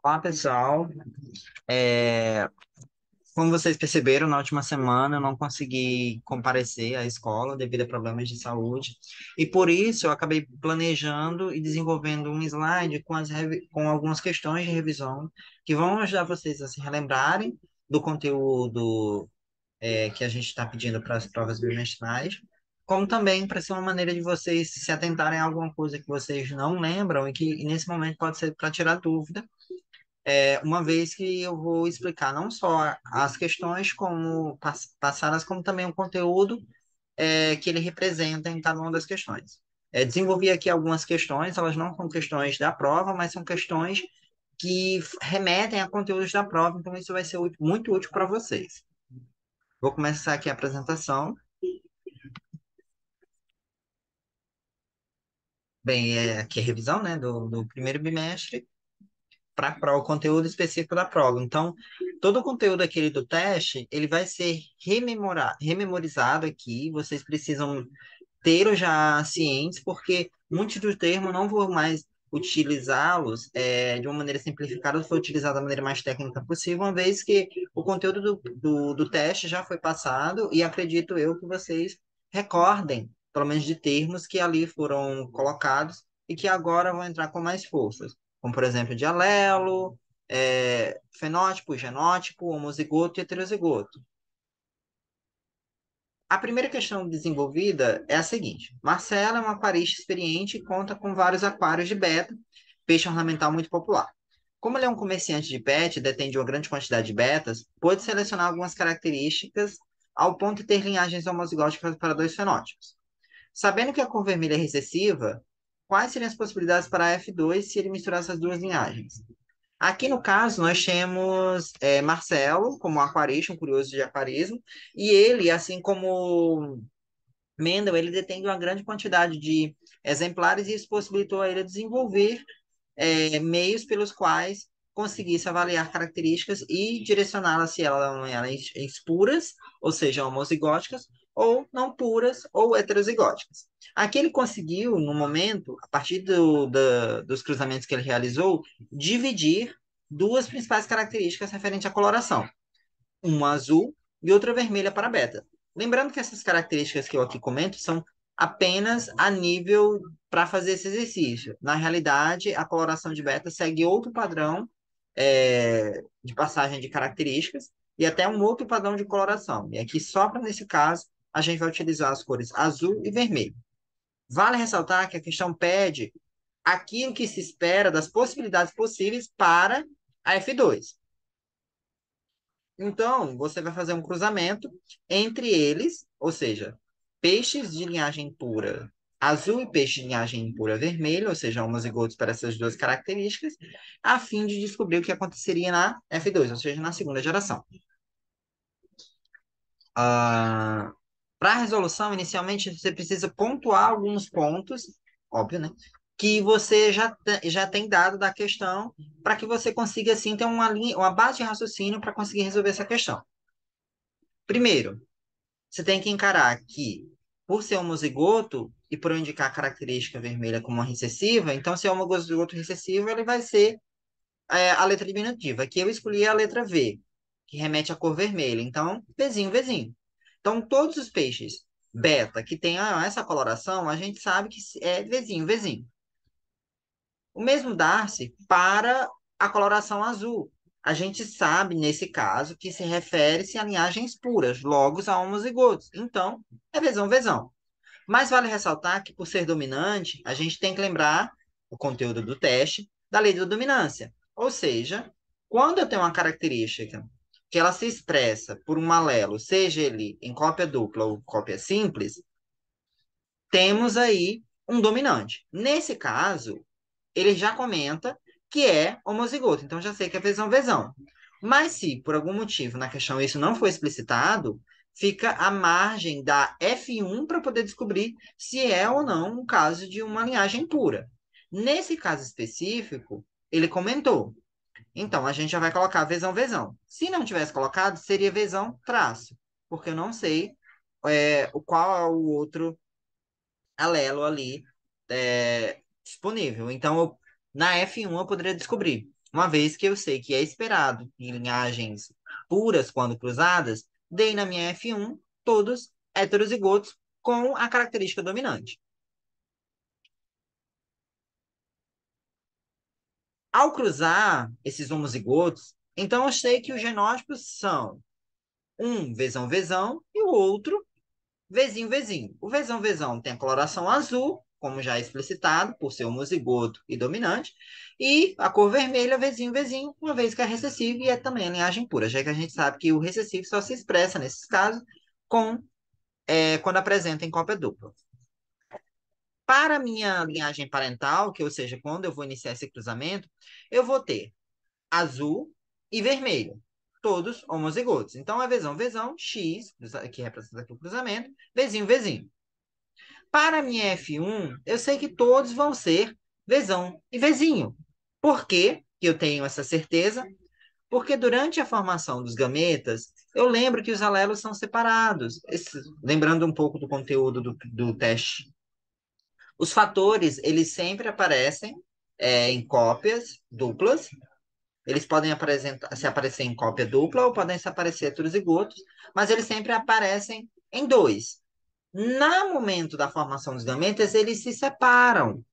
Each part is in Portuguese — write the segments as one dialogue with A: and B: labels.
A: Olá, pessoal. É, Como vocês perceberam, na última semana eu não consegui comparecer à escola devido a problemas de saúde. E por isso eu acabei planejando e desenvolvendo um slide com algumas questões de revisão que vão ajudar vocês a se relembrarem do conteúdo que a gente está pedindo para as provas bimestrais, como também para ser uma maneira de vocês se atentarem a alguma coisa que vocês não lembram e que nesse momento pode ser para tirar dúvida, uma vez que eu vou explicar não só as questões como passadas, como também o conteúdo que ele representa em cada uma das questões. Desenvolvi aqui algumas questões, elas não são questões da prova, mas são questões que remetem a conteúdos da prova, então isso vai ser muito útil para vocês. Vou começar aqui a apresentação. Bem, aqui a revisão, né, do primeiro bimestre para o conteúdo específico da prova. Então, todo o conteúdo aquele do teste, ele vai ser rememorizado aqui. Vocês precisam ter já cientes, porque muitos dos termos não vou mais utilizá-los de uma maneira simplificada, foi utilizado da maneira mais técnica possível, uma vez que o conteúdo do teste já foi passado e acredito eu que vocês recordem, pelo menos de termos que ali foram colocados e que agora vão entrar com mais forças, como por exemplo de alelo, fenótipo, genótipo, homozigoto e heterozigoto. A primeira questão desenvolvida é a seguinte: Marcela é uma aquarista experiente e conta com vários aquários de beta, peixe ornamental muito popular. Como ele é um comerciante de pet e detém de uma grande quantidade de betas, pôde selecionar algumas características ao ponto de ter linhagens homozigóticas para dois fenótipos. Sabendo que a cor vermelha é recessiva, quais seriam as possibilidades para a F2 se ele misturasse as duas linhagens? Aqui no caso, nós temos Marcelo como aquarista, um curioso de aquarismo, e ele, assim como Mendel, ele detém uma grande quantidade de exemplares e isso possibilitou a ele desenvolver meios pelos quais conseguisse avaliar características e direcioná-las se elas eram puras, ou seja, homozigóticas, ou não puras, ou heterozigóticas. Aqui ele conseguiu, no momento, a partir dos cruzamentos que ele realizou, dividir duas principais características referentes à coloração, uma azul e outra vermelha para beta. Lembrando que essas características que eu aqui comento são apenas a nível para fazer esse exercício. Na realidade, a coloração de beta segue outro padrão de passagem de características e até um outro padrão de coloração. E aqui, só para nesse caso, a gente vai utilizar as cores azul e vermelho. Vale ressaltar que a questão pede aquilo que se espera das possibilidades possíveis para a F2. Então, você vai fazer um cruzamento entre eles, ou seja, peixes de linhagem pura azul e peixe de linhagem pura vermelha, ou seja, homozigotos para essas duas características, a fim de descobrir o que aconteceria na F2, ou seja, na segunda geração. Para a resolução, inicialmente, você precisa pontuar alguns pontos, óbvio, né? Que você já tem dado da questão, para que você consiga, assim, ter uma base de raciocínio para conseguir resolver essa questão. Primeiro, você tem que encarar que, por ser homozigoto e por eu indicar a característica vermelha como uma recessiva, então, se é homozigoto recessivo, ele vai ser a letra diminutiva. Aqui eu escolhi a letra V, que remete à cor vermelha. Então, Vzinho, Vzinho. Então, todos os peixes beta que tenham essa coloração, a gente sabe que é Vzinho, Vzinho. O mesmo dá-se para a coloração azul. A gente sabe, nesse caso, que se refere-se a linhagens puras, logo a homozigotos. Então, é vezão, vezão. Mas vale ressaltar que, por ser dominante, a gente tem que lembrar o conteúdo do teste da lei da dominância. Ou seja, quando eu tenho uma característica que ela se expressa por um alelo, seja ele em cópia dupla ou cópia simples, temos aí um dominante. Nesse caso, ele já comenta que é homozigoto, então já sei que é vezão-vezão. Mas se, por algum motivo, na questão isso não foi explicitado, fica à margem da F1 para poder descobrir se é ou não um caso de uma linhagem pura. Nesse caso específico, ele comentou. Então, a gente já vai colocar vezão-vezão. Se não tivesse colocado, seria vezão-traço, porque eu não sei qual é o outro alelo ali disponível. Então, na F1 eu poderia descobrir. uma vez que eu sei que é esperado em linhagens puras, quando cruzadas, dei na minha F1 todos heterozigotos com a característica dominante. Ao cruzar esses homozigotos, então eu sei que os genótipos são um vezão e o outro vezinho. O vezão tem a coloração azul, como já é explicitado, por ser homozigoto e dominante, e a cor vermelha, vezinho, uma vez que é recessivo e é também a linhagem pura, já que a gente sabe que o recessivo só se expressa, nesses casos, com, quando apresenta em cópia dupla. Para a minha linhagem parental, que ou seja, quando eu vou iniciar esse cruzamento, eu vou ter azul e vermelho, todos homozigotos. Então, é vezão, X, que representa aqui o cruzamento, vezinho. Para a minha F1, eu sei que todos vão ser vezão e vezinho. Por quê que eu tenho essa certeza? Porque durante a formação dos gametas, eu lembro que os alelos são separados. Lembrando um pouco do conteúdo do teste, os fatores, eles sempre aparecem em cópias duplas. Eles podem se aparecer em cópia dupla ou podem se aparecer heterozigotos, mas eles sempre aparecem em dois. No momento da formação dos gametas, eles se separam.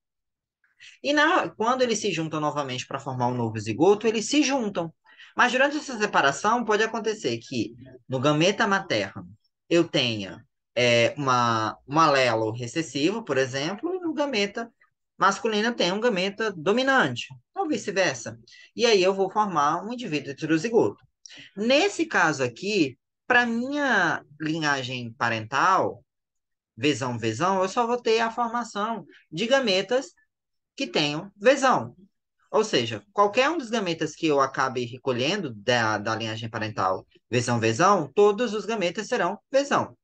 A: E quando eles se juntam novamente para formar um novo zigoto, eles se juntam. Mas durante essa separação, pode acontecer que no gameta materno eu tenha um alelo recessivo, por exemplo, e no gameta masculino eu tenha um gameta dominante, ou vice-versa. E aí eu vou formar um indivíduo heterozigoto. Nesse caso aqui, para minha linhagem parental, vezão, eu só vou ter a formação de gametas que tenham vezão. Ou seja, qualquer um dos gametas que eu acabe recolhendo da linhagem parental vezão, todos os gametas serão vezão.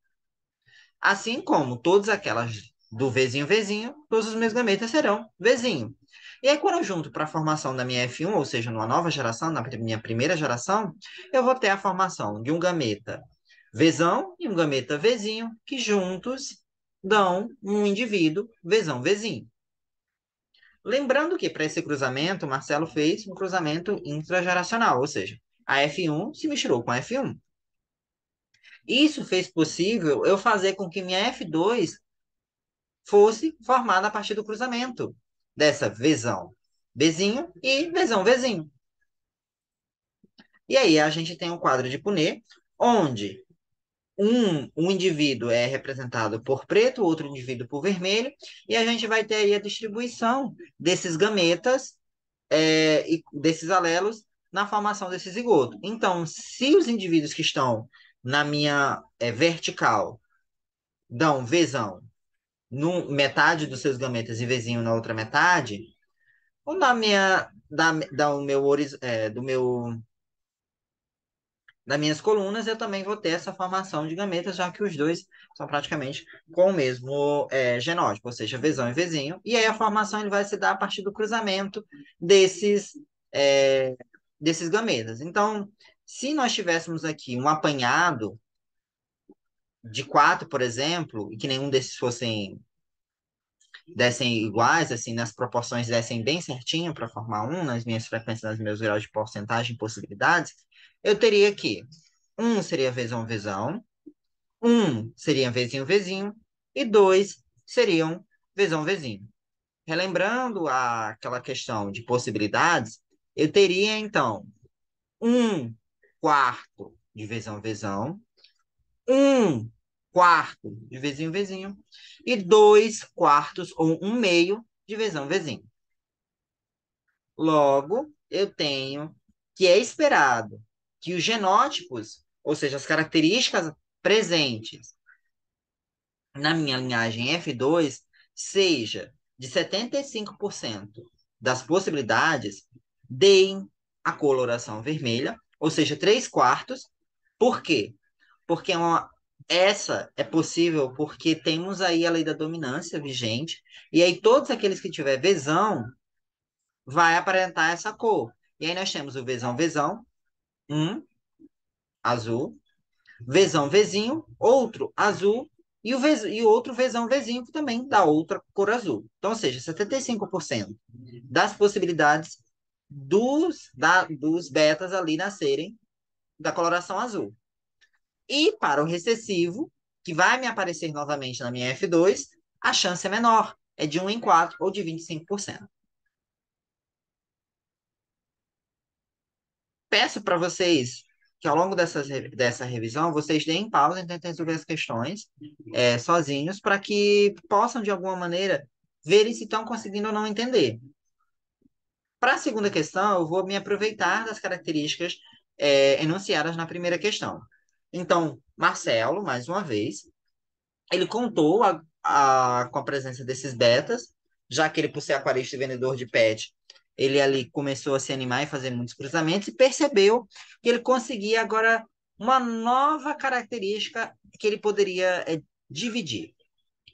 A: Assim como todas aquelas do vezinho, todos os meus gametas serão vezinho. E aí, quando eu junto para a formação da minha F1, ou seja, numa nova geração, na minha primeira geração, eu vou ter a formação de um gameta vezão e um gameta vezinho, que juntos dão um indivíduo vezinho. Lembrando que para esse cruzamento, o Marcelo fez um cruzamento intrageracional, ou seja, a F1 se misturou com a F1. Isso fez possível eu fazer com que minha F2 fosse formada a partir do cruzamento dessa vezão, Bzinho e vezinho. E aí a gente tem um quadro de Punnett, onde um indivíduo é representado por preto, outro indivíduo por vermelho, e a gente vai ter aí a distribuição desses gametas e desses alelos na formação desse zigoto. Então, se os indivíduos que estão na minha vertical dão Vzão metade dos seus gametas e Vzinho na outra metade, ou na minha, da, o meu, do meu, das minhas colunas, eu também vou ter essa formação de gametas, já que os dois são praticamente com o mesmo genótipo, ou seja, Vzão e Vzinho. E aí a formação ele vai se dar a partir do cruzamento desses, é, desses gametas. Então, se nós tivéssemos aqui um apanhado de quatro, por exemplo, e que nenhum desses dessem iguais, assim, nas proporções dessem bem certinho para formar um, nas minhas frequências, nos meus graus de porcentagem, possibilidades, eu teria que um seria vezão, um seria vezinho, e dois seriam vezinho. Relembrando aquela questão de possibilidades, eu teria, então, um quarto de vezão, um quarto de vezinho, e dois quartos ou um meio de vezinho. Logo, eu tenho que é esperado que os genótipos, ou seja, as características presentes na minha linhagem F2, seja de 75% das possibilidades deem a coloração vermelha, ou seja, 3 quartos. Por quê? Porque essa é possível porque temos aí a lei da dominância vigente, e aí todos aqueles que tiver vezão vai aparentar essa cor. E aí nós temos o vezão, um azul, vezinho, outro azul, e o outro vezinho que também dá outra cor azul. Então, ou seja, 75% das possibilidades dos betas ali nascerem da coloração azul. E para o recessivo, que vai me aparecer novamente na minha F2, a chance é menor, é de 1 em 4 ou de 25%. Peço para vocês que ao longo dessa revisão, vocês deem pausa e tentem resolver as questões sozinhos, para que possam, de alguma maneira, verem se estão conseguindo ou não entender. Para a segunda questão, eu vou me aproveitar das características enunciadas na primeira questão. Então, Marcelo, mais uma vez, ele contou com a presença desses betas, já que ele, por ser aquarista e vendedor de pet, ele ali começou a se animar e fazer muitos cruzamentos e percebeu que ele conseguia agora uma nova característica que ele poderia dividir,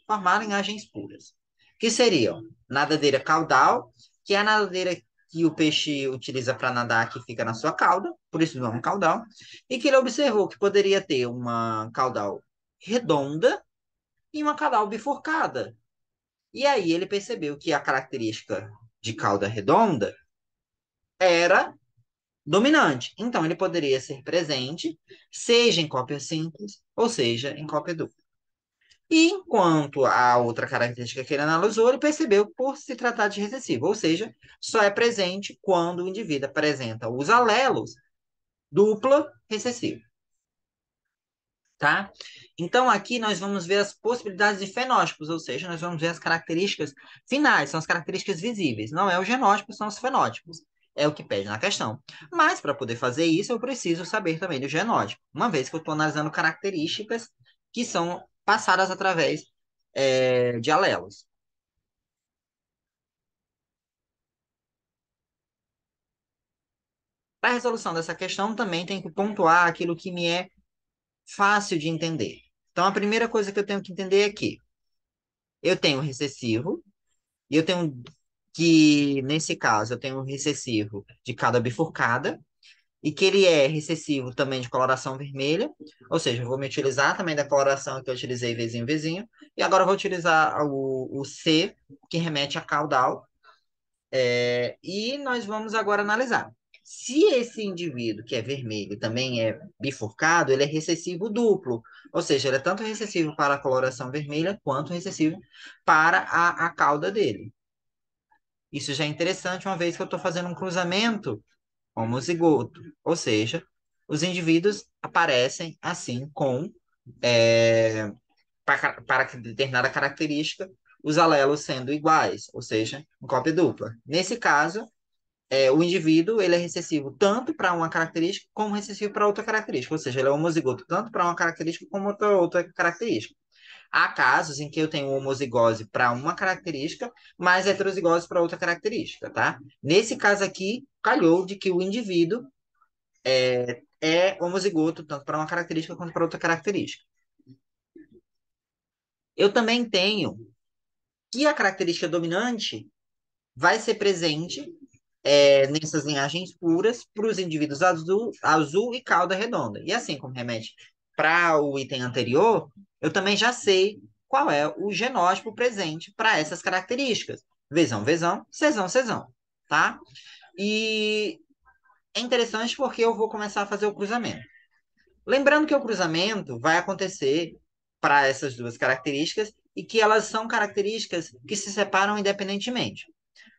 A: formar linhagens puras, que seriam nadadeira caudal, que é a nadadeira que o peixe utiliza para nadar, que fica na sua cauda, por isso o nome caudal, e que ele observou que poderia ter uma caudal redonda e uma caudal bifurcada. E aí ele percebeu que a característica de cauda redonda era dominante. Então ele poderia ser presente, seja em cópia simples, ou seja, em cópia dupla. E enquanto a outra característica que ele analisou, ele percebeu que por se tratar de recessivo, ou seja, só é presente quando o indivíduo apresenta os alelos dupla recessivo. Tá? Então, aqui nós vamos ver as possibilidades de fenótipos, ou seja, nós vamos ver as características finais, são as características visíveis. Não é o genótipo, são os fenótipos. É o que pede na questão. Mas, para poder fazer isso, eu preciso saber também do genótipo, uma vez que eu estou analisando características que são passadas através de alelos. Para a resolução dessa questão, também tem que pontuar aquilo que me é fácil de entender. Então, a primeira coisa que eu tenho que entender é que eu tenho recessivo, e eu tenho que, nesse caso, eu tenho um recessivo de cauda bifurcada, e que ele é recessivo também de coloração vermelha, ou seja, eu vou me utilizar também da coloração que eu utilizei vizinho, vizinho, e agora eu vou utilizar o C, que remete a caudal, e nós vamos agora analisar. Se esse indivíduo que é vermelho também é bifurcado, ele é recessivo duplo, ou seja, ele é tanto recessivo para a coloração vermelha quanto recessivo para a cauda dele. Isso já é interessante, uma vez que eu estou fazendo um cruzamento homozigoto, ou seja, os indivíduos aparecem assim para determinada característica, os alelos sendo iguais, ou seja, em cópia dupla. Nesse caso, o indivíduo ele é recessivo tanto para uma característica como recessivo para outra característica, ou seja, ele é homozigoto tanto para uma característica como outra característica. Há casos em que eu tenho homozigose para uma característica, mas heterozigose para outra característica, tá? Nesse caso aqui, calhou de que o indivíduo é homozigoto tanto para uma característica quanto para outra característica. Eu também tenho que a característica dominante vai ser presente nessas linhagens puras para os indivíduos azul e cauda redonda. E assim como remete para o item anterior, eu também já sei qual é o genótipo presente para essas características. Vesão, vesão, cesão, cesão, tá? E é interessante porque eu vou começar a fazer o cruzamento. Lembrando que o cruzamento vai acontecer para essas duas características e que elas são características que se separam independentemente.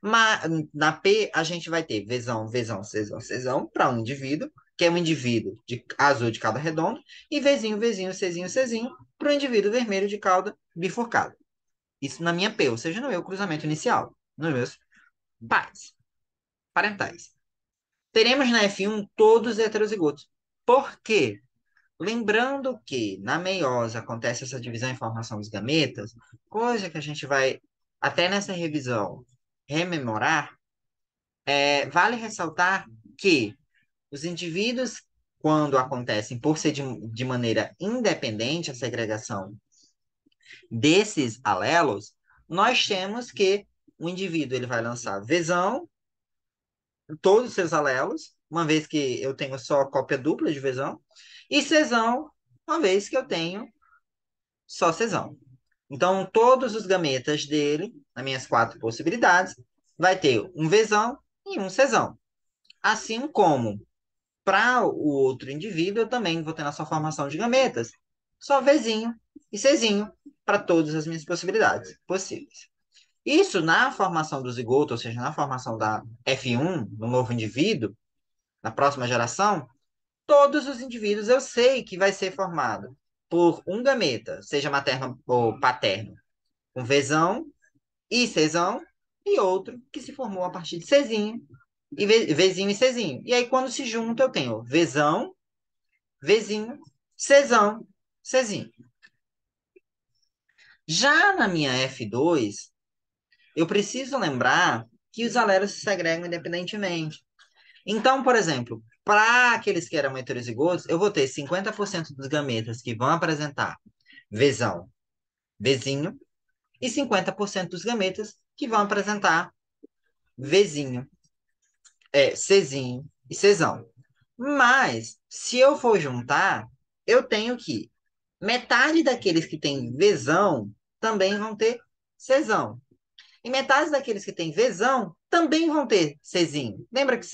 A: Mas na P, a gente vai ter vesão, vesão, cesão, cesão para um indivíduo, que é um indivíduo de azul de cauda redonda, e vezinho, vezinho, cezinho, cezinho para o indivíduo vermelho de cauda bifurcada. Isso na minha P, ou seja, no meu cruzamento inicial, nos meus pais, parentais. Teremos na F1 todos heterozigotos. Por quê? Lembrando que na meiose acontece essa divisão em formação dos gametas, coisa que a gente vai, até nessa revisão, rememorar. Vale ressaltar que os indivíduos, quando acontecem por ser de maneira independente a segregação desses alelos, nós temos que o indivíduo ele vai lançar vesão, todos os seus alelos, uma vez que eu tenho só cópia dupla de vesão, e cesão, uma vez que eu tenho só cesão. Então, todos os gametas dele, nas minhas quatro possibilidades, vai ter um vesão e um cesão. Assim como para o outro indivíduo, eu também vou ter na sua formação de gametas só Vzinho e Czinho para todas as minhas possibilidades possíveis. Isso na formação do zigoto, ou seja, na formação da F1, no novo indivíduo, na próxima geração, todos os indivíduos eu sei que vai ser formado por um gameta, seja materno ou paterno, um Vzão e Czão, e outro que se formou a partir de Czinho, e Vzinho e Czinho. E aí, quando se junta, eu tenho Vzão, Vzinho, Czão, Czinho. Já na minha F2, eu preciso lembrar que os alelos se segregam independentemente. Então, por exemplo, para aqueles que eram heterozigotos, eu vou ter 50% dos gametas que vão apresentar Vzão, Vzinho, e 50% dos gametas que vão apresentar Vzinho, Czinho e Czão. Mas, se eu for juntar, eu tenho que metade daqueles que têm Vzão também vão ter Czão. E metade daqueles que têm Vzão também vão ter Czinho. Lembra que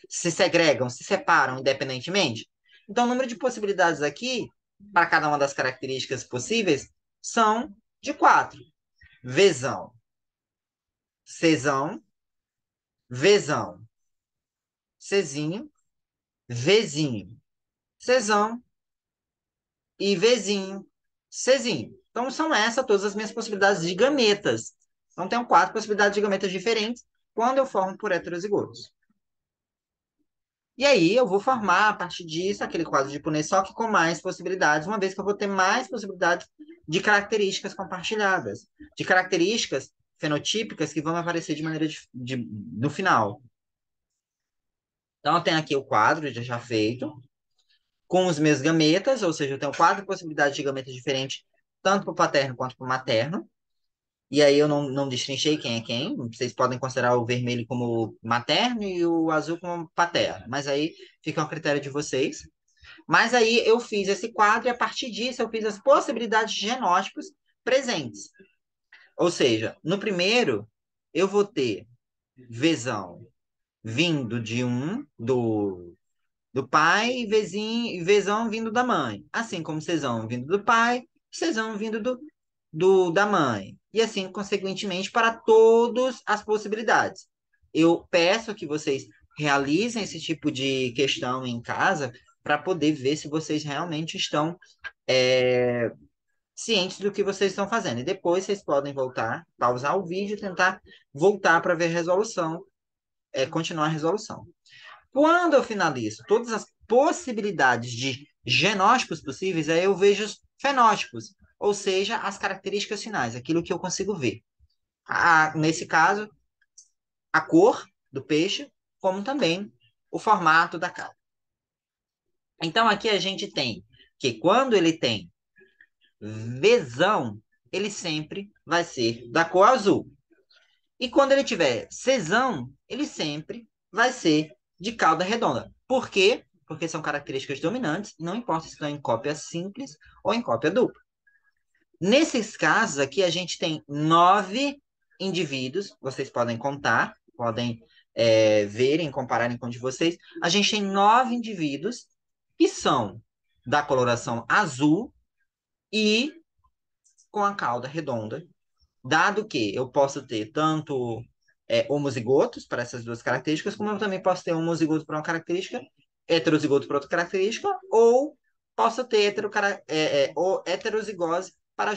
A: se segregam, se separam independentemente? Então, o número de possibilidades aqui, para cada uma das características possíveis, são de 4. Vzão, Czão, Vzão, Czinho, Vzinho, Czão e Vzinho, Czinho. Então, são essas todas as minhas possibilidades de gametas. Então, tenho 4 possibilidades de gametas diferentes quando eu formo por heterozigotos. E aí, eu vou formar, a partir disso, aquele quadro de Punnett só que com mais possibilidades, uma vez que eu vou ter mais possibilidades de características compartilhadas, de características fenotípicas que vão aparecer de maneira no final. Então, eu tenho aqui o quadro já feito, com os meus gametas, ou seja, eu tenho 4 possibilidades de gametas diferentes, tanto para o paterno quanto para o materno. E aí eu não destrinchei quem é quem. Vocês podem considerar o vermelho como materno e o azul como paterno. Mas aí fica a critério de vocês. Mas aí eu fiz esse quadro e a partir disso eu fiz as possibilidades de genótipos presentes. Ou seja, no primeiro eu vou ter Vzão vindo do pai e Vzão vindo da mãe. Assim como Czão vindo do pai, Czão vindo da mãe. E assim, consequentemente, para todas as possibilidades. Eu peço que vocês realizem esse tipo de questão em casa para poder ver se vocês realmente estão é, cientes do que vocês estão fazendo. E depois vocês podem voltar, pausar o vídeo e tentar voltar para ver a resolução, continuar a resolução. Quando eu finalizo todas as possibilidades de genótipos possíveis, aí eu vejo os fenótipos, ou seja, as características finais, aquilo que eu consigo ver. Nesse caso, a cor do peixe, como também o formato da cara. Então, aqui a gente tem que quando ele tem Vzão, ele sempre vai ser da cor azul. E quando ele tiver Czão, ele sempre vai ser de cauda redonda. Por quê? Porque são características dominantes, não importa se estão em cópia simples ou em cópia dupla. Nesses casos aqui, a gente tem 9 indivíduos, vocês podem contar, podem verem, compararem com o de vocês. A gente tem 9 indivíduos que são da coloração azul e com a cauda redonda, dado que eu posso ter tanto homozigotos para essas duas características, como eu também posso ter homozigoto para uma característica, heterozigoto para outra característica, ou posso ter ou heterozigose para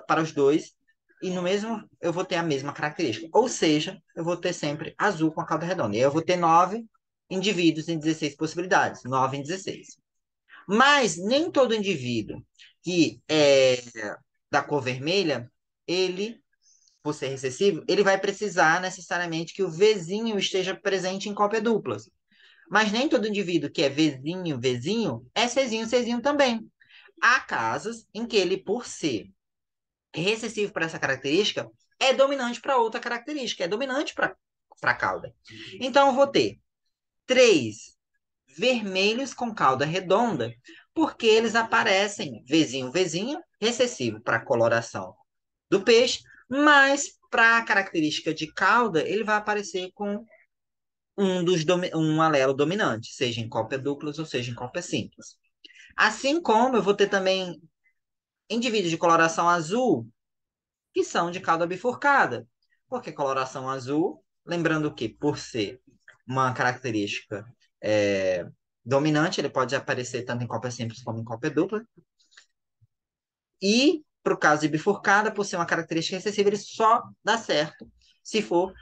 A: para os dois, e no mesmo eu vou ter a mesma característica. Ou seja, eu vou ter sempre azul com a cauda redonda. E eu vou ter 9 indivíduos em 16 possibilidades, 9 em 16. Mas nem todo indivíduo que é da cor vermelha, ele por ser recessivo, ele vai precisar necessariamente que o Vzinho esteja presente em cópia duplas. Mas nem todo indivíduo que é Vzinho é Czinho também. Há casos em que ele, por ser recessivo para essa característica, é dominante para outra característica, é dominante para a cauda. Então, eu vou ter 3 vermelhos com cauda redonda, porque eles aparecem Vzinho, recessivo para a coloração do peixe, mas para a característica de cauda, ele vai aparecer com um alelo dominante, seja em cópia dupla ou seja em cópia simples. Assim como eu vou ter também indivíduos de coloração azul que são de cauda bifurcada. Porque coloração azul, lembrando que por ser uma característica é, dominante, ele pode aparecer tanto em cópia simples como em cópia dupla. E, para o caso de bifurcada, por ser uma característica recessiva, ele só dá certo se for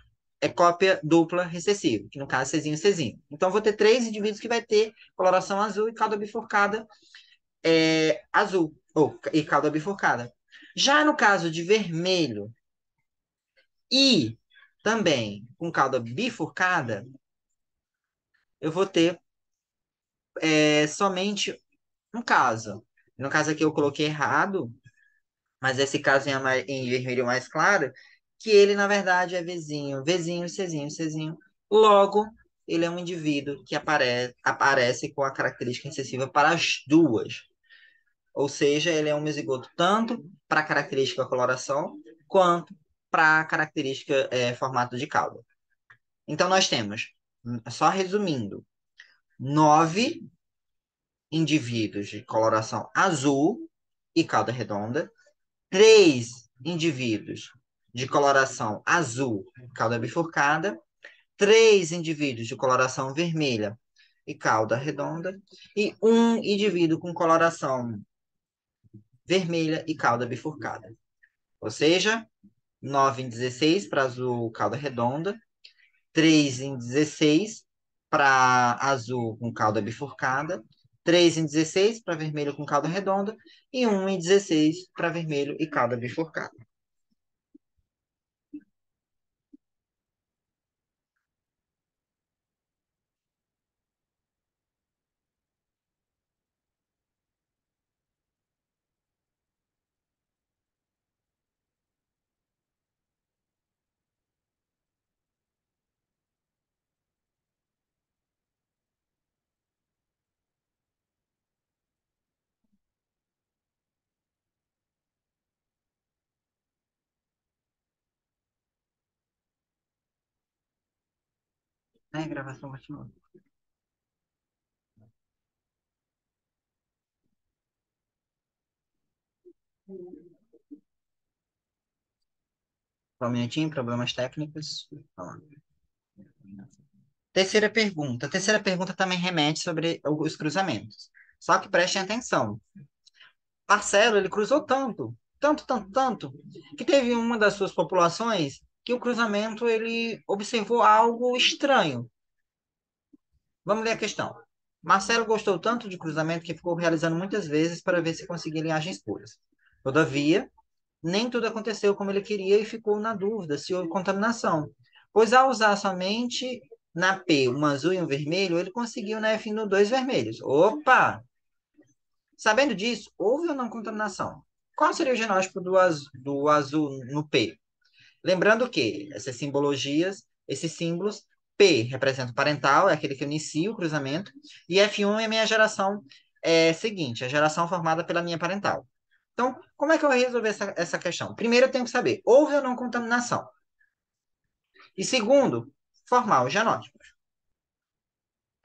A: cópia dupla recessiva, que no caso é Czinho, Czinho. Então, vou ter três indivíduos que vai ter coloração azul e cauda bifurcada azul, e cauda bifurcada. Já no caso de vermelho e também com cauda bifurcada, eu vou ter somente um caso. No caso aqui eu coloquei errado, mas esse caso em vermelho mais claro, que ele na verdade é Vzinho, Vzinho, Czinho, Czinho. Logo, ele é um indivíduo que aparece com a característica recessiva para as duas. Ou seja, ele é um mesozigoto tanto para a característica coloração, quanto para a característica formato de cauda. Então, nós temos, só resumindo, 9 indivíduos de coloração azul e cauda redonda, 3 indivíduos de coloração azul, cauda bifurcada, 3 indivíduos de coloração vermelha e cauda redonda, e um indivíduo com coloração vermelha e cauda bifurcada. Ou seja, 9 em 16 para azul, cauda redonda, 3 em 16 para azul com cauda bifurcada, 3 em 16 para vermelho com cauda redonda e 1 em 16 para vermelho e cauda bifurcada. A gravação continua. Só um minutinho, problemas técnicos. Vamos lá. Terceira pergunta. A terceira pergunta também remete sobre os cruzamentos. Só que prestem atenção. Marcelo, ele cruzou tanto, tanto, tanto, tanto, que teve uma das suas populações que o cruzamento ele observou algo estranho. Vamos ler a questão. Marcelo gostou tanto de cruzamento que ficou realizando muitas vezes para ver se conseguia linhagens puras. Todavia, nem tudo aconteceu como ele queria e ficou na dúvida se houve contaminação, pois ao usar somente na P um azul e um vermelho, ele conseguiu na F no dois vermelhos. Opa! Sabendo disso, houve ou não contaminação? Qual seria o genótipo do azul no P? Lembrando que essas simbologias, esses símbolos, P representa o parental, é aquele que inicia o cruzamento, e F1 é a minha geração seguinte, a geração formada pela minha parental. Então, como é que eu vou resolver essa questão? Primeiro, eu tenho que saber, houve ou não contaminação? E segundo, formar os genótipos.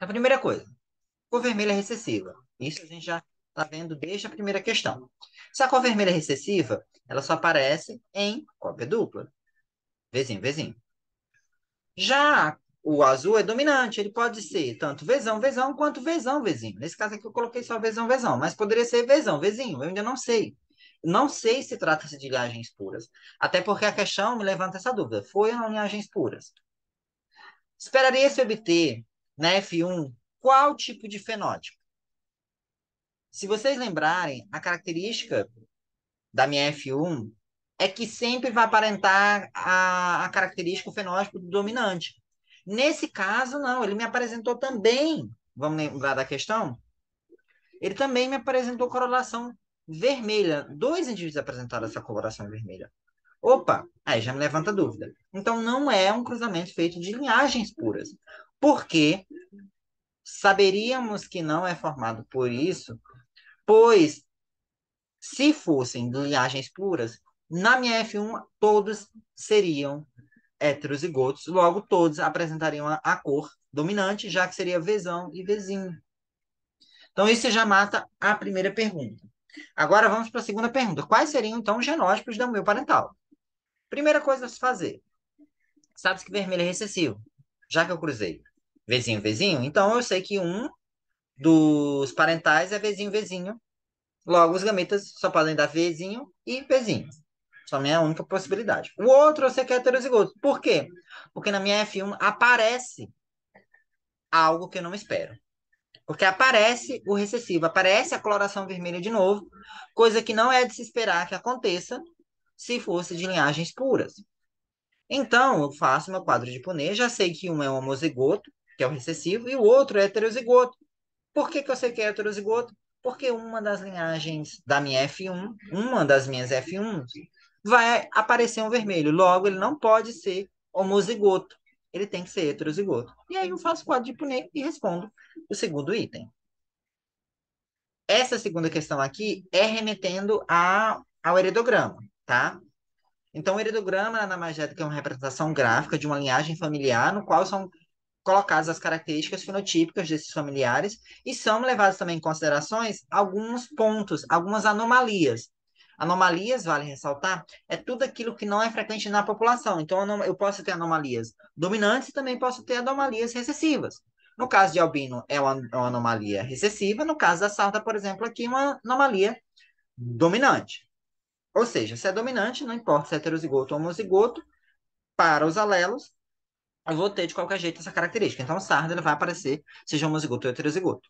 A: A primeira coisa, cor vermelha é recessiva. Isso a gente já está vendo desde a primeira questão. Se a cor vermelha é recessiva, ela só aparece em cópia dupla. Vizinho, vizinho. Já o azul é dominante, ele pode ser tanto vezão, vezão, quanto vezão, vezinho. Nesse caso aqui eu coloquei só vezão, vezão, mas poderia ser vezão, vezinho, eu ainda não sei. Não sei se trata-se de linhagens puras. Até porque a questão me levanta essa dúvida. Foi ou não linhagens puras? Esperaria-se obter, na F1, qual tipo de fenótipo? Se vocês lembrarem, a característica da minha F1 é que sempre vai aparentar a característica, o fenótipo do dominante. Nesse caso, não, ele me apresentou também, vamos lembrar da questão? Ele também me apresentou coloração vermelha. Dois indivíduos apresentaram essa coloração vermelha. Opa, aí já me levanta dúvida. Então não é um cruzamento feito de linhagens puras. Porque saberíamos que não é formado por isso, pois se fossem linhagens puras, na minha F1 todos seriam heterozigotos, logo todos apresentariam a cor dominante, já que seria Vzão e Vzinho. Então, isso já mata a primeira pergunta. Agora vamos para a segunda pergunta. Quais seriam, então, os genótipos da meu parental? Primeira coisa a se fazer. Sabe que vermelho é recessivo. Já que eu cruzei Vzinho, Vzinho, então eu sei que um dos parentais é Vzinho, Vzinho. Logo, os gametas só podem dar Vzinho e Vzinho. Só é a única possibilidade. O outro eu sei que é heterozigoto. Por quê? Porque na minha F1 aparece algo que eu não espero. Porque aparece o recessivo, aparece a coloração vermelha de novo, coisa que não é de se esperar que aconteça se fosse de linhagens puras. Então, eu faço meu quadro de Punnett, já sei que um é um homozigoto, que é o recessivo, e o outro é heterozigoto. Por que que eu sei que é heterozigoto? Porque uma das linhagens da minha F1, uma das minhas F1s, vai aparecer um vermelho. Logo, ele não pode ser homozigoto. Ele tem que ser heterozigoto. E aí eu faço quadro de Punnett e respondo o segundo item. Essa segunda questão aqui é remetendo ao heredograma, tá? Então, o heredograma nada mais é do que uma representação gráfica de uma linhagem familiar, no qual são colocadas as características fenotípicas desses familiares e são levados também em considerações alguns pontos, algumas anomalias. Anomalias, vale ressaltar, é tudo aquilo que não é frequente na população. Então, eu posso ter anomalias dominantes e também posso ter anomalias recessivas. No caso de albino, é uma anomalia recessiva. No caso da sarda, por exemplo, aqui, uma anomalia dominante. Ou seja, se é dominante, não importa se é heterozigoto ou homozigoto, para os alelos, eu vou ter de qualquer jeito essa característica. Então, o sardo ele vai aparecer, seja homozigoto ou heterozigoto.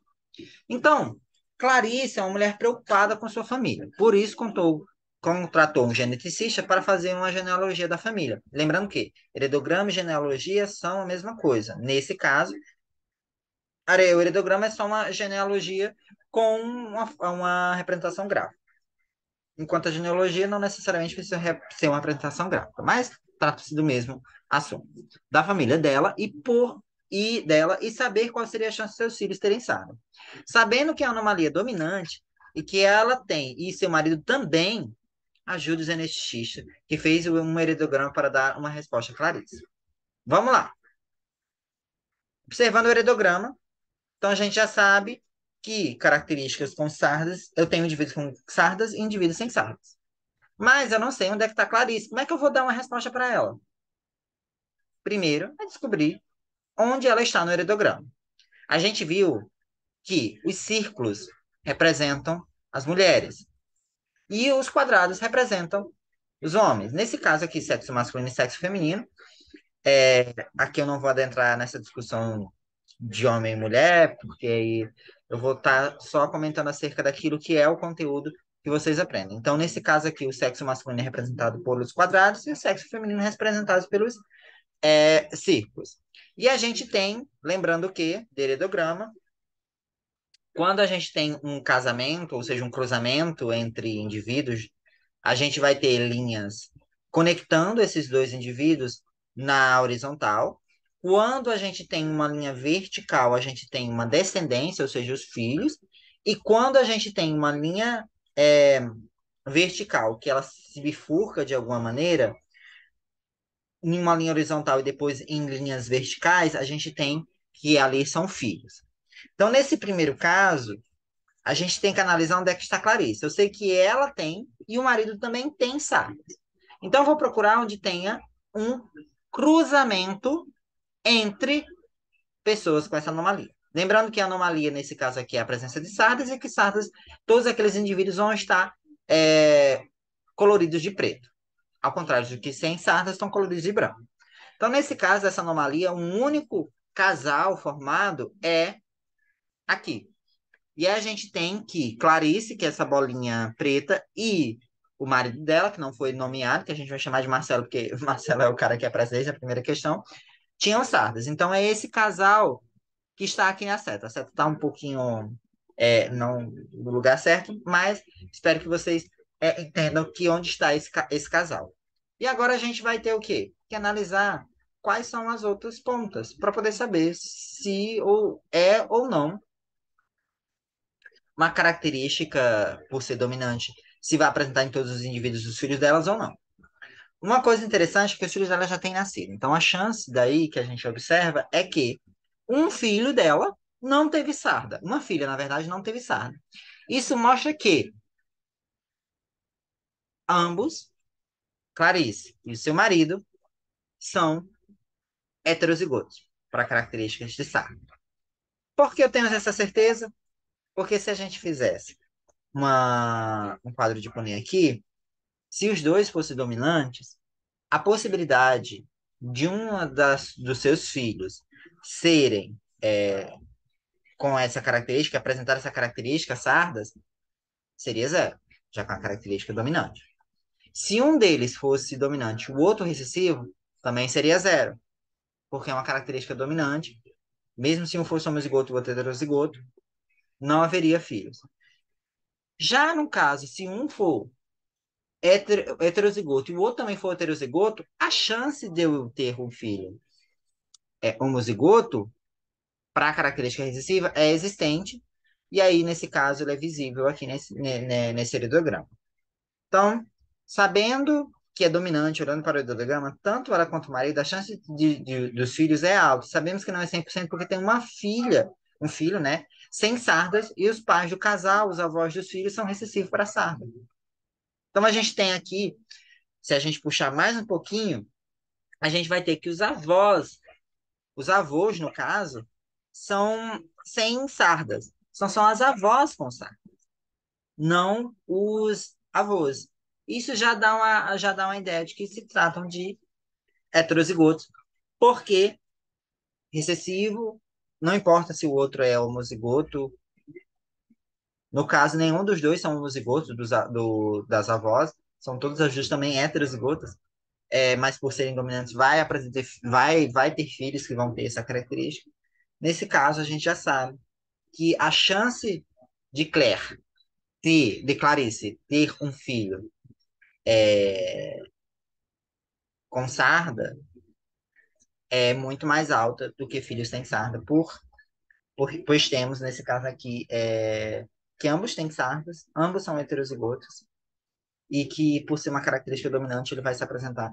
A: Então, Clarice é uma mulher preocupada com sua família. Por isso, contratou um geneticista para fazer uma genealogia da família. Lembrando que heredograma e genealogia são a mesma coisa. Nesse caso, o heredograma é só uma genealogia com uma representação gráfica. Enquanto a genealogia não necessariamente precisa ser uma representação gráfica, mas trata-se do mesmo assunto. Da família dela e saber qual seria a chance de seus filhos terem sarna. Sabendo que é uma anomalia dominante e que ela tem, e seu marido também, ajuda o geneticista, que fez um heredograma para dar uma resposta claríssima. Vamos lá. Observando o heredograma, então a gente já sabe que características com sardas, eu tenho indivíduos com sardas e indivíduos sem sardas. Mas eu não sei onde é que está Clarice. Como é que eu vou dar uma resposta para ela? Primeiro, é descobrir onde ela está no heredograma. A gente viu que os círculos representam as mulheres e os quadrados representam os homens. Nesse caso aqui, sexo masculino e sexo feminino. Aqui eu não vou adentrar nessa discussão de homem e mulher, porque aí eu vou estar só comentando acerca daquilo que é o conteúdo que vocês aprendem. Então, nesse caso aqui, o sexo masculino é representado pelos quadrados e o sexo feminino é representado pelos círculos. E a gente tem, lembrando que, de heredograma, quando a gente tem um casamento, ou seja, um cruzamento entre indivíduos, a gente vai ter linhas conectando esses dois indivíduos na horizontal. Quando a gente tem uma linha vertical, a gente tem uma descendência, ou seja, os filhos. E quando a gente tem uma linha vertical, que ela se bifurca de alguma maneira, em uma linha horizontal e depois em linhas verticais, a gente tem que ali são filhos. Então, nesse primeiro caso, a gente tem que analisar onde é que está Clarice. Eu sei que ela tem e o marido também tem sardas. Então, eu vou procurar onde tenha um cruzamento entre pessoas com essa anomalia. Lembrando que a anomalia, nesse caso aqui, é a presença de sardas e que sardas, todos aqueles indivíduos vão estar coloridos de preto. Ao contrário do que sem sardas estão coloridos de branco. Então, nesse caso, essa anomalia, um único casal formado é aqui. E aí a gente tem que Clarice, que é essa bolinha preta, e o marido dela, que não foi nomeado, que a gente vai chamar de Marcelo, porque Marcelo é o cara que é presidente, a primeira questão, tinham sardas. Então é esse casal que está aqui na seta. A seta está um pouquinho não no lugar certo, mas espero que vocês entendam que onde está esse casal. E agora a gente vai ter o quê? Que analisar quais são as outras pontas, para poder saber se ou é ou não uma característica, por ser dominante, se vai apresentar em todos os indivíduos dos filhos delas ou não. Uma coisa interessante é que os filhos dela já têm nascido. Então, a chance daí que a gente observa é que um filho dela não teve sarda. Uma filha, na verdade, não teve sarda. Isso mostra que ambos, Clarice e o seu marido, são heterozigotos para características de sarda. Por que eu tenho essa certeza? Porque se a gente fizesse um quadro de Ponet aqui, se os dois fossem dominantes, a possibilidade de dos seus filhos serem com essa característica, apresentar essa característica, sardas, seria zero, já com a característica dominante. Se um deles fosse dominante e o outro recessivo, também seria zero, porque é uma característica dominante. Mesmo se um fosse homozigoto e o outro heterozigoto, não haveria filhos. Já no caso, se um for heterozigoto e o outro também for heterozigoto, a chance de eu ter um filho homozigoto para a característica recessiva é existente, e aí, nesse caso, ele é visível aqui nesse ideograma. Então, sabendo que é dominante, olhando para o ideograma, tanto ela quanto o marido, a chance dos filhos é alta. Sabemos que não é 100% porque tem uma filha, um filho, né, sem sardas, e os pais do casal, os avós dos filhos, são recessivos para sarda. Então, a gente tem aqui, se a gente puxar mais um pouquinho, a gente vai ter que os avós, no caso, são sem sardas. São só as avós com sardas, não os avós. Isso já dá uma ideia de que se tratam de heterozigotos, porque recessivo, não importa se o outro é homozigoto, no caso, nenhum dos dois são homozigotos das avós, são todas as duas também heterozigotas, mas por serem dominantes vai ter filhos que vão ter essa característica. Nesse caso, a gente já sabe que a chance de de Clarice ter um filho com sarda é muito mais alta do que filhos sem sarda, pois temos, nesse caso aqui, que ambos têm sardas, ambos são heterozigotos, e que, por ser uma característica dominante, ele vai se apresentar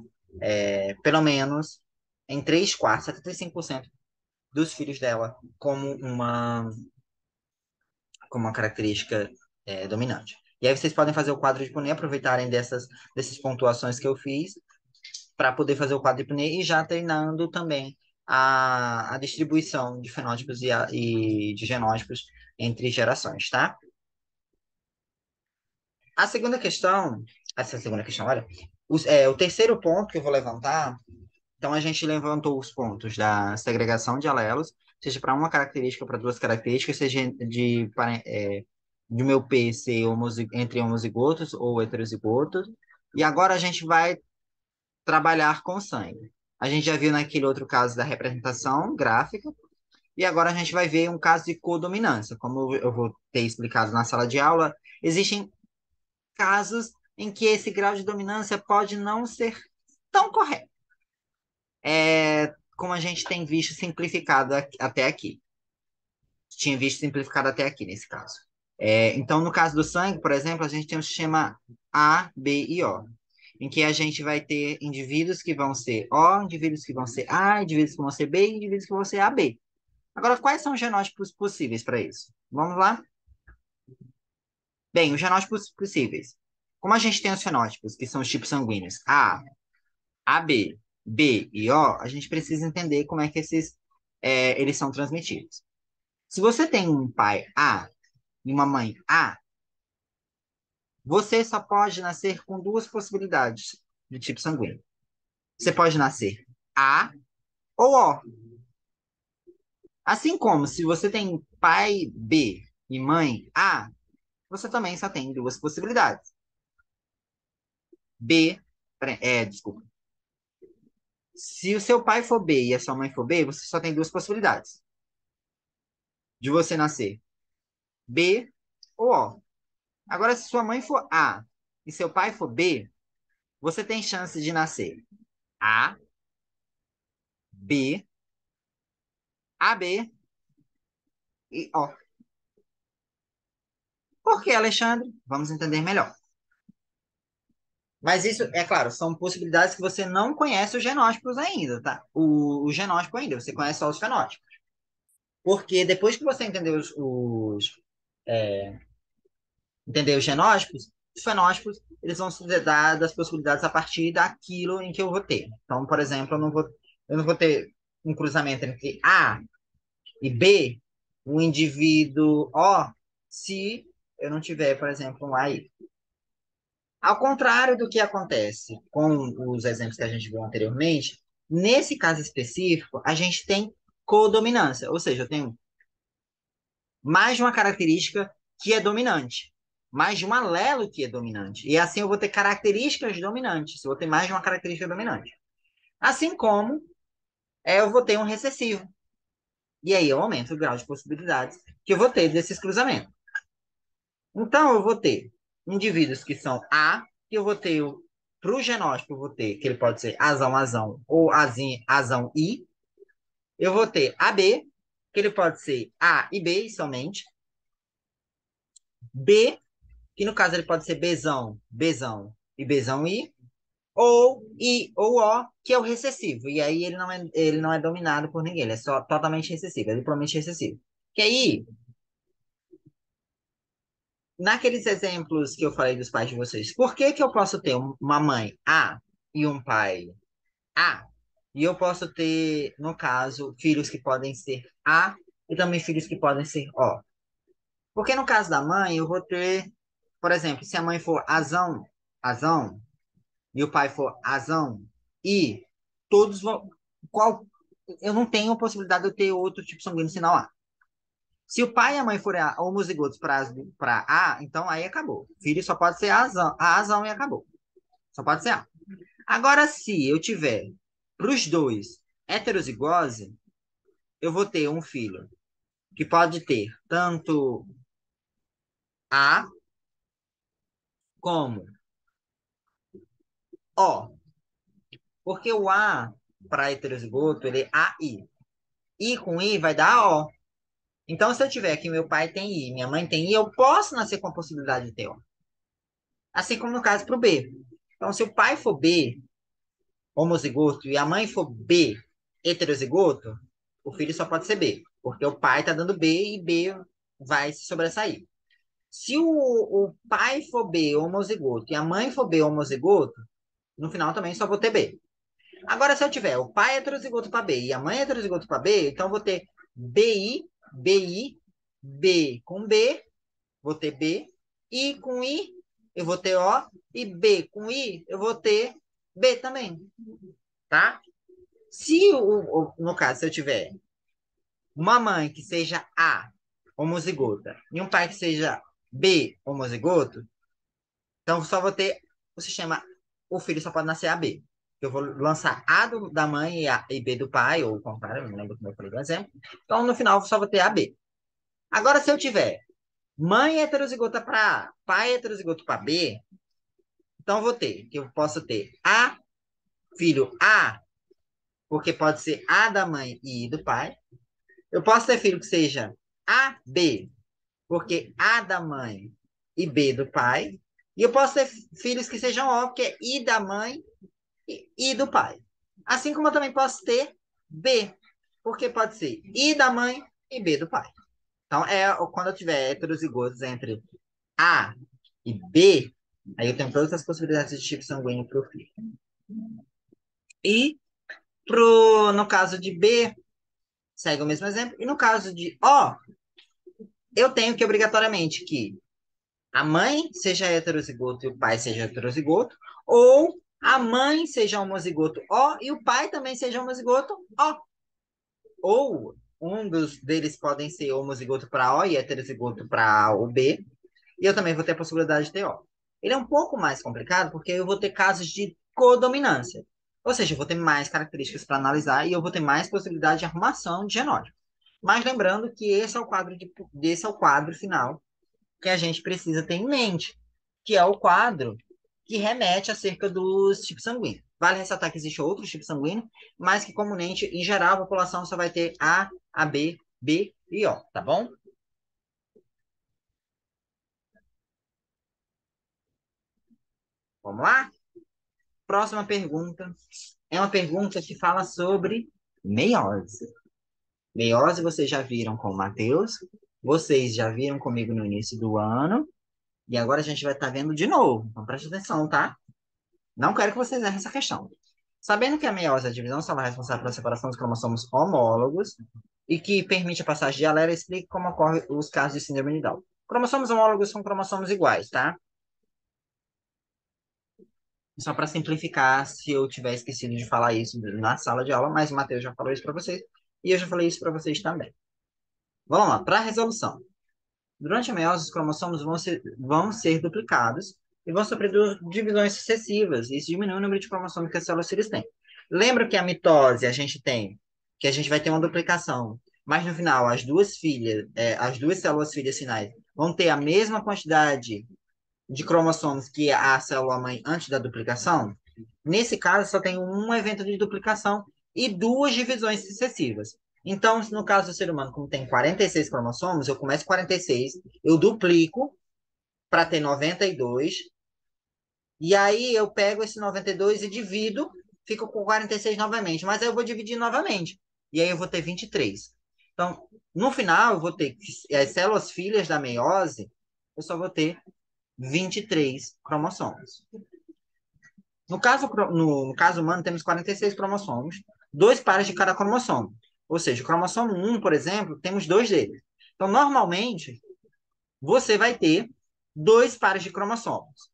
A: pelo menos em 3 quartos, 75% dos filhos dela como uma característica dominante. E aí vocês podem fazer o quadro de Punnett, aproveitarem dessas pontuações que eu fiz, para poder fazer o quadro de Punnett e já treinando também a distribuição de fenótipos e de genótipos entre gerações, tá? A segunda questão, essa segunda questão, olha, o terceiro ponto que eu vou levantar, então a gente levantou os pontos da segregação de alelos, seja para uma característica ou para duas características, seja de meu P ser entre homozigotos ou heterozigotos, e agora a gente vai trabalhar com sangue. A gente já viu naquele outro caso da representação gráfica, e agora a gente vai ver um caso de codominância. Como eu vou ter explicado na sala de aula, existem casos em que esse grau de dominância pode não ser tão correto, como a gente tem visto simplificado até aqui. Tinha visto simplificado até aqui nesse caso. Então, no caso do sangue, por exemplo, a gente tem o sistema A, B e O, em que a gente vai ter indivíduos que vão ser O, indivíduos que vão ser A, indivíduos que vão ser B e indivíduos que vão ser AB. Agora, quais são os genótipos possíveis para isso? Vamos lá? Bem, os genótipos possíveis. Como a gente tem os fenótipos, que são os tipos sanguíneos A, AB, B e O, a gente precisa entender como é que eles são transmitidos. Se você tem um pai A e uma mãe A, você só pode nascer com duas possibilidades de tipo sanguíneo. Você pode nascer A ou O. Assim como se você tem pai B e mãe A, você também só tem duas possibilidades. Desculpa. Se o seu pai for B e a sua mãe for B, você só tem duas possibilidades. De você nascer B ou O. Agora, se sua mãe for A e seu pai for B, você tem chance de nascer A, B, AB e O. Por que, Alexandre? Vamos entender melhor. Mas isso, é claro, são possibilidades que você não conhece os genótipos ainda, tá? O genótipo ainda, você conhece só os fenótipos. Porque depois que você entender entender os genótipos, os fenótipos, eles vão se dar das possibilidades a partir daquilo em que eu vou ter. Então, por exemplo, eu não vou ter um cruzamento entre A e B, um indivíduo O, se eu não tiver, por exemplo, um A e I. Ao contrário do que acontece com os exemplos que a gente viu anteriormente, nesse caso específico, a gente tem codominância, ou seja, eu tenho mais de uma característica que é dominante, mais de um alelo que é dominante. E assim eu vou ter características dominantes, eu vou ter mais de uma característica dominante. Assim como eu vou ter um recessivo. E aí eu aumento o grau de possibilidades que eu vou ter desses cruzamentos. Então eu vou ter indivíduos que são A, que eu vou ter para o genótipo, eu vou ter que ele pode ser azão, azão ou azim, azão I. Eu vou ter AB, que ele pode ser A e B somente. B, que no caso ele pode ser Bzão, Bzão e Bzão I, ou I ou O, que é o recessivo. E aí ele não é dominado por ninguém, ele é só totalmente recessivo, é duplamente recessivo. Que aí, naqueles exemplos que eu falei dos pais de vocês, por que que eu posso ter uma mãe A e um pai A? E eu posso ter, no caso, filhos que podem ser A e também filhos que podem ser O. Porque no caso da mãe, eu vou ter, por exemplo, se a mãe for Azão, Azão, e o pai for Azão, e todos vão. Qual, eu não tenho possibilidade de eu ter outro tipo sanguíneo sinal A. Se o pai e a mãe forem homozigotos para A, então aí acabou. Filho só pode ser a Azão e acabou. Só pode ser A. Agora, se eu tiver para os dois heterozigose, eu vou ter um filho que pode ter tanto A como O. Porque o A para heterozigoto, ele é AI. I com I vai dar O. Então, se eu tiver que meu pai tem I, minha mãe tem I, eu posso nascer com a possibilidade de ter O. Assim como no caso para o B. Então, se o pai for B, homozigoto, e a mãe for B, heterozigoto, o filho só pode ser B. Porque o pai está dando B e B vai se sobressair. Se o pai for B, homozigoto, e a mãe for B, homozigoto, no final também só vou ter B. Agora, se eu tiver o pai heterozigoto para B e a mãe heterozigoto para B, então eu vou ter BI, BI, B com B, vou ter B, I com I, eu vou ter O, e B com I, eu vou ter B também, tá? Se, no caso, se eu tiver uma mãe que seja A, homozigota, e um pai que seja B, homozigoto, então só vou ter o sistema, o filho só pode nascer AB. Eu vou lançar A da mãe e B do pai, ou o contrário, não lembro como eu falei do exemplo. Então, no final, eu só vou ter AB. Agora, se eu tiver mãe heterozigota para A, pai heterozigoto para B, então eu vou ter, que eu posso ter A, filho A, porque pode ser A da mãe e I do pai. Eu posso ter filho que seja A, B, porque A da mãe e B do pai. E eu posso ter filhos que sejam O, porque é I da mãe e do pai. Assim como eu também posso ter B, porque pode ser I da mãe e B do pai. Então, quando eu tiver heterozigotos entre A e B, aí eu tenho todas as possibilidades de tipo sanguíneo para o filho. E no caso de B, segue o mesmo exemplo. E no caso de O, eu tenho que obrigatoriamente que a mãe seja heterozigoto e o pai seja heterozigoto, ou a mãe seja homozigoto O e o pai também seja homozigoto O. Ou um deles podem ser homozigoto para O e heterozigoto para o B, e eu também vou ter a possibilidade de ter O. Ele é um pouco mais complicado porque eu vou ter casos de codominância. Ou seja, eu vou ter mais características para analisar e eu vou ter mais possibilidade de arrumação de genótipo. Mas lembrando que esse é o quadro final que a gente precisa ter em mente, que é o quadro que remete acerca dos tipos sanguíneos. Vale ressaltar que existe outros tipos sanguíneos, mas que comumente, em geral, a população só vai ter A, AB, B e O, tá bom? Vamos lá? Próxima pergunta é uma pergunta que fala sobre meiose. Meiose vocês já viram com o Matheus, vocês já viram comigo no início do ano, e agora a gente vai estar vendo de novo. Então preste atenção, tá? Não quero que vocês errem essa questão. Sabendo que a meiose é a divisão celular responsável pela separação dos cromossomos homólogos e que permite a passagem de alelo, explique como ocorrem os casos de síndrome de Down. Cromossomos homólogos são cromossomos iguais, tá? Só para simplificar, se eu tiver esquecido de falar isso na sala de aula, mas o Matheus já falou isso para vocês e eu já falei isso para vocês também. Vamos lá, para a resolução. Durante a meiose, os cromossomos vão ser duplicados e vão sofrer divisões sucessivas. Isso diminui o número de cromossomos que as células filhas têm. Lembra que a mitose a gente tem, que a gente vai ter uma duplicação, mas no final as duas células filhas finais vão ter a mesma quantidade de cromossomos que a célula-mãe antes da duplicação? Nesse caso, só tem um evento de duplicação e duas divisões sucessivas. Então, no caso do ser humano, como tem 46 cromossomos, eu começo com 46, eu duplico para ter 92, e aí eu pego esse 92 e divido, fico com 46 novamente, mas aí eu vou dividir novamente, e aí eu vou ter 23. Então, no final, eu vou ter as células filhas da meiose, eu só vou ter 23 cromossomos. No caso humano, temos 46 cromossomos, dois pares de cada cromossomo. Ou seja, o cromossomo 1, por exemplo, temos dois deles. Então, normalmente, você vai ter dois pares de cromossomos.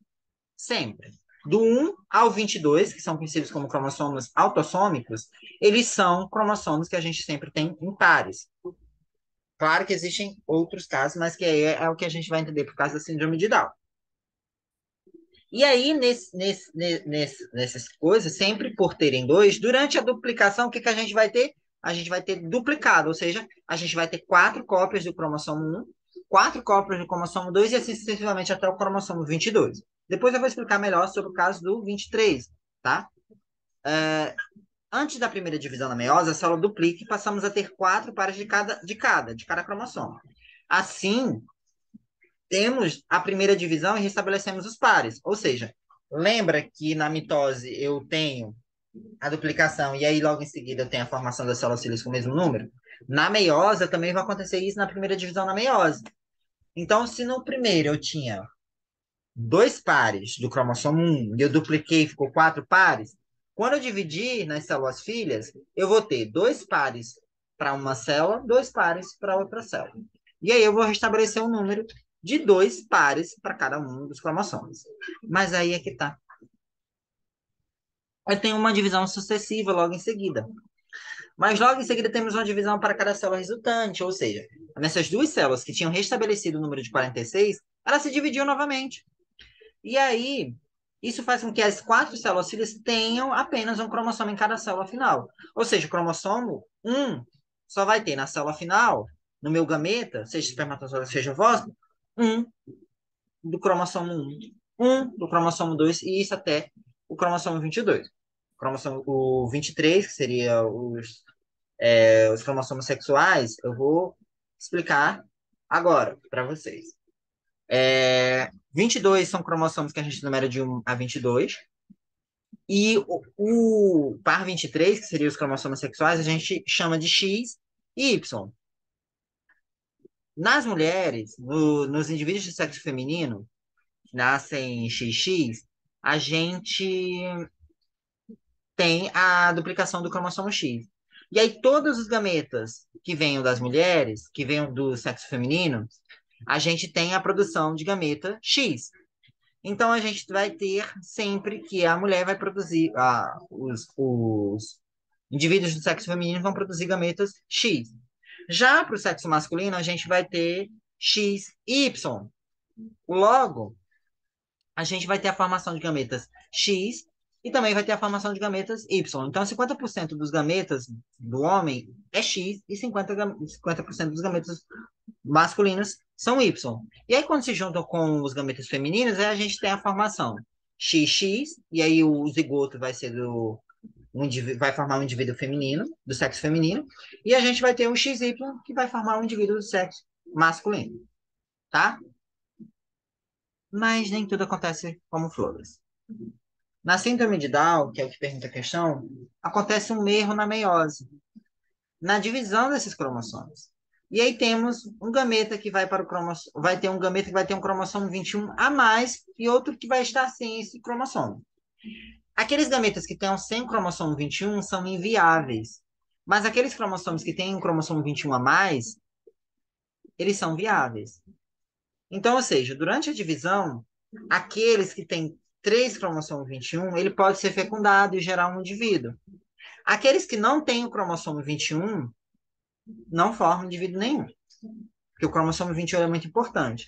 A: Sempre. Do 1 ao 22, que são conhecidos como cromossomos autossômicos, eles são cromossomos que a gente sempre tem em pares. Claro que existem outros casos, mas que aí é o que a gente vai entender por causa da síndrome de Down. E aí, nessas coisas, sempre por terem dois, durante a duplicação, o que que a gente vai ter? A gente vai ter duplicado, ou seja, a gente vai ter quatro cópias do cromossomo 1, quatro cópias do cromossomo 2 e assim sucessivamente até o cromossomo 22. Depois eu vou explicar melhor sobre o caso do 23, tá? Antes da primeira divisão da meiose, a célula duplica e passamos a ter quatro pares de cada cromossomo. Assim, temos a primeira divisão e restabelecemos os pares. Ou seja, lembra que na mitose eu tenho a duplicação e aí logo em seguida eu tenho a formação das células cílias com o mesmo número? Na meiose também vai acontecer isso na primeira divisão da meiose. Então, se no primeiro eu tinha dois pares do cromossomo 1 e eu dupliquei e ficou quatro pares, quando eu dividir nas células filhas, eu vou ter dois pares para uma célula, dois pares para outra célula. E aí eu vou restabelecer um número de dois pares para cada um dos cromossomos. Mas aí é que tá. Eu tenho uma divisão sucessiva logo em seguida. Mas logo em seguida temos uma divisão para cada célula resultante, ou seja, nessas duas células que tinham restabelecido o número de 46, elas se dividiam novamente. E aí, isso faz com que as quatro células filhas tenham apenas um cromossomo em cada célula final. Ou seja, o cromossomo 1 só vai ter na célula final, no meu gameta, seja espermatozoide, seja ovócito, um do cromossomo 1, um do cromossomo 2, e isso até o cromossomo 22. O 23, que seria os cromossomos sexuais, eu vou explicar agora para vocês. 22 são cromossomos que a gente numera de 1 a 22. E o par 23, que seria os cromossomos sexuais, a gente chama de X e Y. Nas mulheres, nos indivíduos de sexo feminino, que nascem XX, a gente tem a duplicação do cromossomo X. E aí, todos os gametas que venham das mulheres, que venham do sexo feminino, a gente tem a produção de gameta X. Então, a gente vai ter sempre que a mulher vai produzir, os indivíduos do sexo feminino vão produzir gametas X. Já para o sexo masculino, a gente vai ter X, Y. Logo, a gente vai ter a formação de gametas X e também vai ter a formação de gametas Y. Então, 50% dos gametas do homem é X e 50% dos gametas masculinos são Y. E aí, quando se juntam com os gametas femininos, aí a gente tem a formação XX, e aí o zigoto vai ser vai formar um indivíduo feminino, do sexo feminino, e a gente vai ter um XY, que vai formar um indivíduo do sexo masculino, tá? Mas nem tudo acontece como flores. Na síndrome de Down, que é o que pergunta a questão, acontece um erro na meiose, na divisão desses cromossomos. E aí temos um gameta que vai para o cromossomo, vai ter um gameta que vai ter um cromossomo 21 a mais e outro que vai estar sem esse cromossomo. Aqueles gametas que têm sem cromossomo 21 são inviáveis, mas aqueles cromossomos que têm um cromossomo 21 a mais, eles são viáveis. Então, ou seja, durante a divisão, aqueles que têm três cromossomos 21, ele pode ser fecundado e gerar um indivíduo. Aqueles que não têm o cromossomo 21 não formam indivíduo nenhum, porque o cromossomo 21 é muito importante.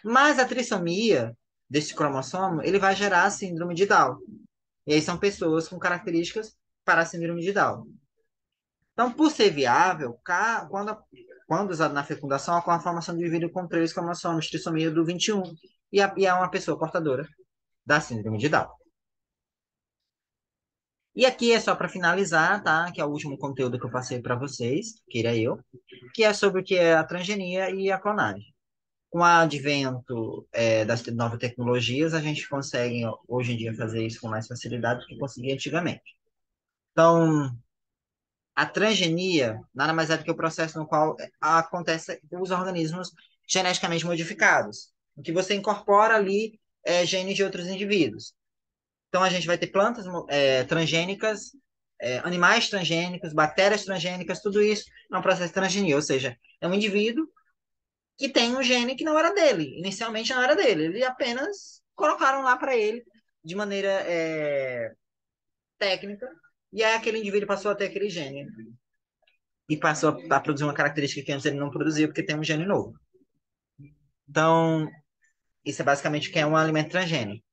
A: Mas a trissomia desse cromossomo, ele vai gerar a síndrome de Down. E aí são pessoas com características para a síndrome de Down. Então, por ser viável, quando usado na fecundação, ocorre a formação de indivíduo com três cromossomos, trissomia do 21, e é uma pessoa portadora da síndrome de Down. E aqui é só para finalizar, tá? Que é o último conteúdo que eu passei para vocês, queira eu, que é sobre o que é a transgenia e a clonagem. Com o advento das novas tecnologias, a gente consegue hoje em dia fazer isso com mais facilidade do que conseguia antigamente. Então, a transgenia nada mais é do que o processo no qual acontece os organismos geneticamente modificados, em que você incorpora ali genes de outros indivíduos. Então, a gente vai ter plantas transgênicas, animais transgênicos, bactérias transgênicas, tudo isso é um processo de transgenia, ou seja, é um indivíduo que tem um gene que não era dele, inicialmente não era dele, ele apenas colocaram lá para ele de maneira técnica, e aí aquele indivíduo passou a ter aquele gene e passou a produzir uma característica que antes ele não produzia porque tem um gene novo. Então, isso é basicamente o que é um alimento transgênico,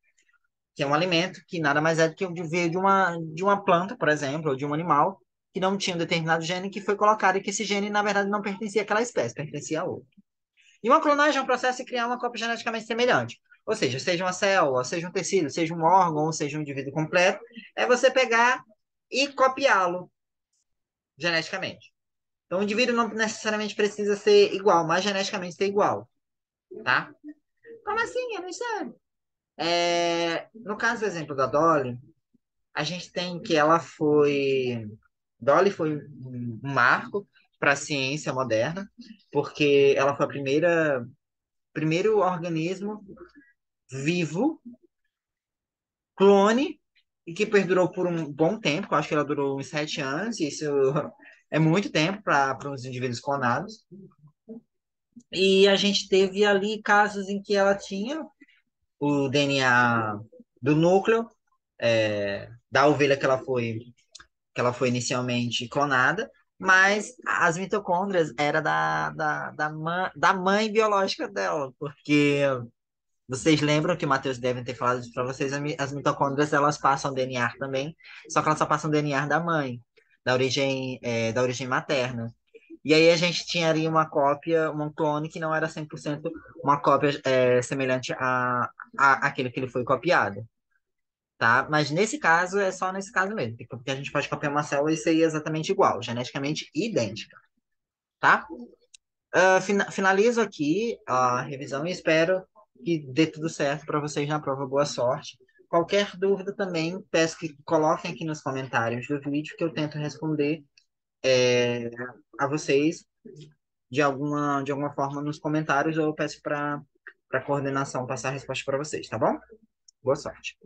A: que é um alimento que nada mais é do que veio de uma planta, por exemplo, ou de um animal que não tinha um determinado gene que foi colocado e que esse gene, na verdade, não pertencia àquela espécie, pertencia a outra. E uma clonagem é um processo de criar uma cópia geneticamente semelhante. Ou seja uma célula, seja um tecido, seja um órgão, ou seja um indivíduo completo, é você pegar e copiá-lo geneticamente. Então, o indivíduo não necessariamente precisa ser igual, mas geneticamente ser igual, tá? Como assim? Eu não sei. No caso do exemplo da Dolly, a gente tem que ela foi. Dolly foi um marco para a ciência moderna, porque ela foi a primeiro organismo vivo, clone, e que perdurou por um bom tempo, eu acho que ela durou uns 7 anos, e isso é muito tempo para os indivíduos clonados. E a gente teve ali casos em que ela tinha o DNA do núcleo da ovelha que ela foi inicialmente clonada, mas as mitocôndrias era da mãe biológica dela, porque vocês lembram que o Matheus deve ter falado isso para vocês, as mitocôndrias elas passam DNA também, só que elas só passam DNA da mãe, da origem materna. E aí a gente tinha ali uma cópia, um clone que não era 100% uma cópia semelhante àquele que ele foi copiado, tá? Mas nesse caso, é só nesse caso mesmo, porque a gente pode copiar uma célula e ser exatamente igual, geneticamente idêntica, tá? Finalizo aqui a revisão e espero que dê tudo certo para vocês na prova. Boa sorte. Qualquer dúvida também, peço que coloquem aqui nos comentários do vídeo que eu tento responder é, a vocês de alguma forma nos comentários ou eu peço para a coordenação passar a resposta para vocês, tá bom? Boa sorte.